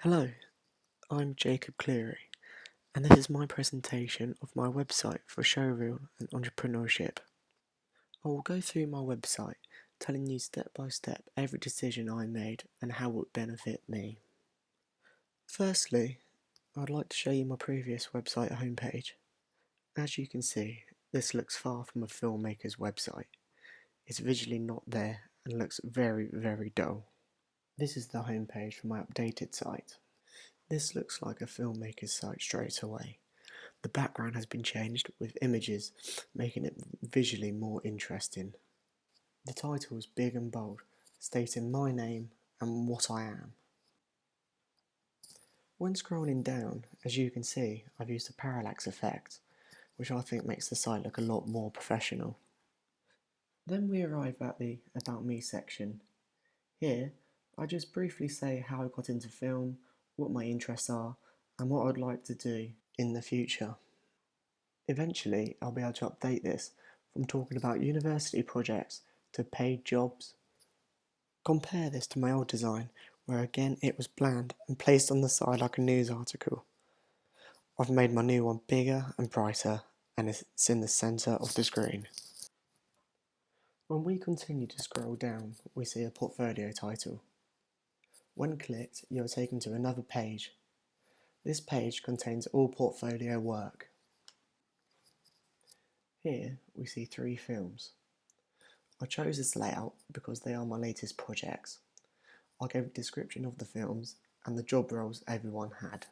Hello, I'm Jacob Cleary, and this is my presentation of my website for showreel and entrepreneurship. I will go through my website, telling you step by step every decision I made and how it would benefit me. Firstly, I'd like to show you my previous website homepage. As you can see, this looks far from a filmmaker's website. It's visually not there and looks very dull. This is the homepage for my updated site. This looks like a filmmaker's site straight away. The background has been changed with images, making it visually more interesting. The title is big and bold, stating my name and what I am. When scrolling down, as you can see, I've used a parallax effect, which I think makes the site look a lot more professional. Then we arrive at the About Me section. Here, I just briefly say how I got into film, what my interests are, and what I'd like to do in the future. Eventually, I'll be able to update this from talking about university projects to paid jobs. Compare this to my old design, where again it was bland and placed on the side like a news article. I've made my new one bigger and brighter, and it's in the centre of the screen. When we continue to scroll down, we see a portfolio title. When clicked, you are taken to another page. This page contains all portfolio work. Here we see 3 films. I chose this layout because they are my latest projects. I gave a description of the films and the job roles everyone had.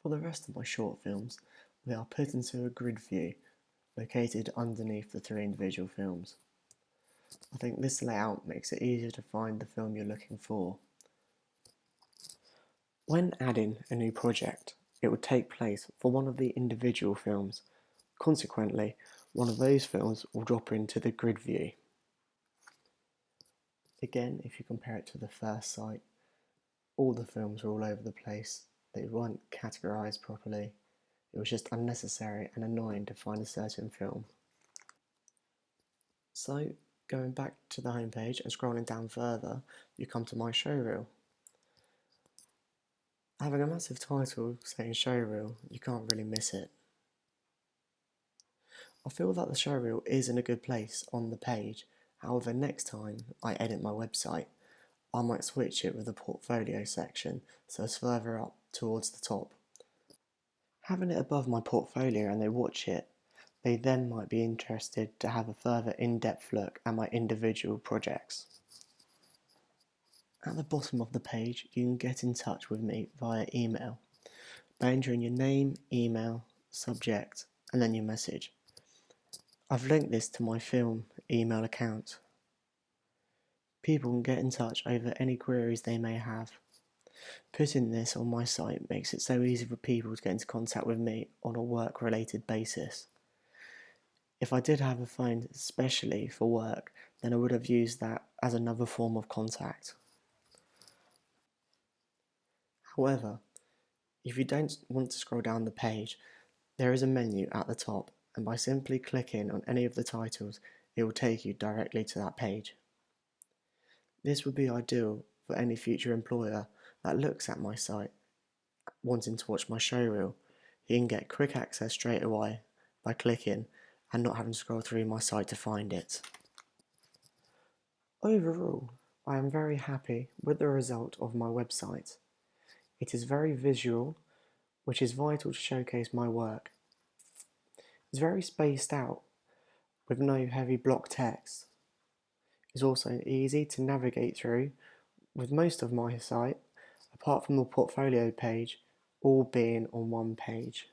For the rest of my short films, they are put into a grid view located underneath the 3 individual films. I think this layout makes it easier to find the film you're looking for. When adding a new project, it would take place for one of the individual films. Consequently, one of those films will drop into the grid view. Again, if you compare it to the first site, all the films were all over the place. They weren't categorised properly. It was just unnecessary and annoying to find a certain film. So, going back to the homepage and scrolling down further, you come to my showreel. Having a massive title saying showreel, you can't really miss it. I feel that the showreel is in a good place on the page. However, next time I edit my website, I might switch it with the portfolio section so it's further up towards the top. Having it above my portfolio and they watch it, they then might be interested to have a further in-depth look at my individual projects. At the bottom of the page, you can get in touch with me via email by entering your name, email, subject, and then your message. I've linked this to my film email account. People can get in touch over any queries they may have. Putting this on my site makes it so easy for people to get into contact with me on a work-related basis. If I did have a phone especially for work, then I would have used that as another form of contact. However, if you don't want to scroll down the page, there is a menu at the top, and by simply clicking on any of the titles, it will take you directly to that page. This would be ideal for any future employer that looks at my site wanting to watch my showreel. You can get quick access straight away by clicking and not having to scroll through my site to find it. Overall, I am very happy with the result of my website. It is very visual, which is vital to showcase my work. It's very spaced out, with no heavy block text. It's also easy to navigate through, with most of my site, apart from the portfolio page, all being on one page.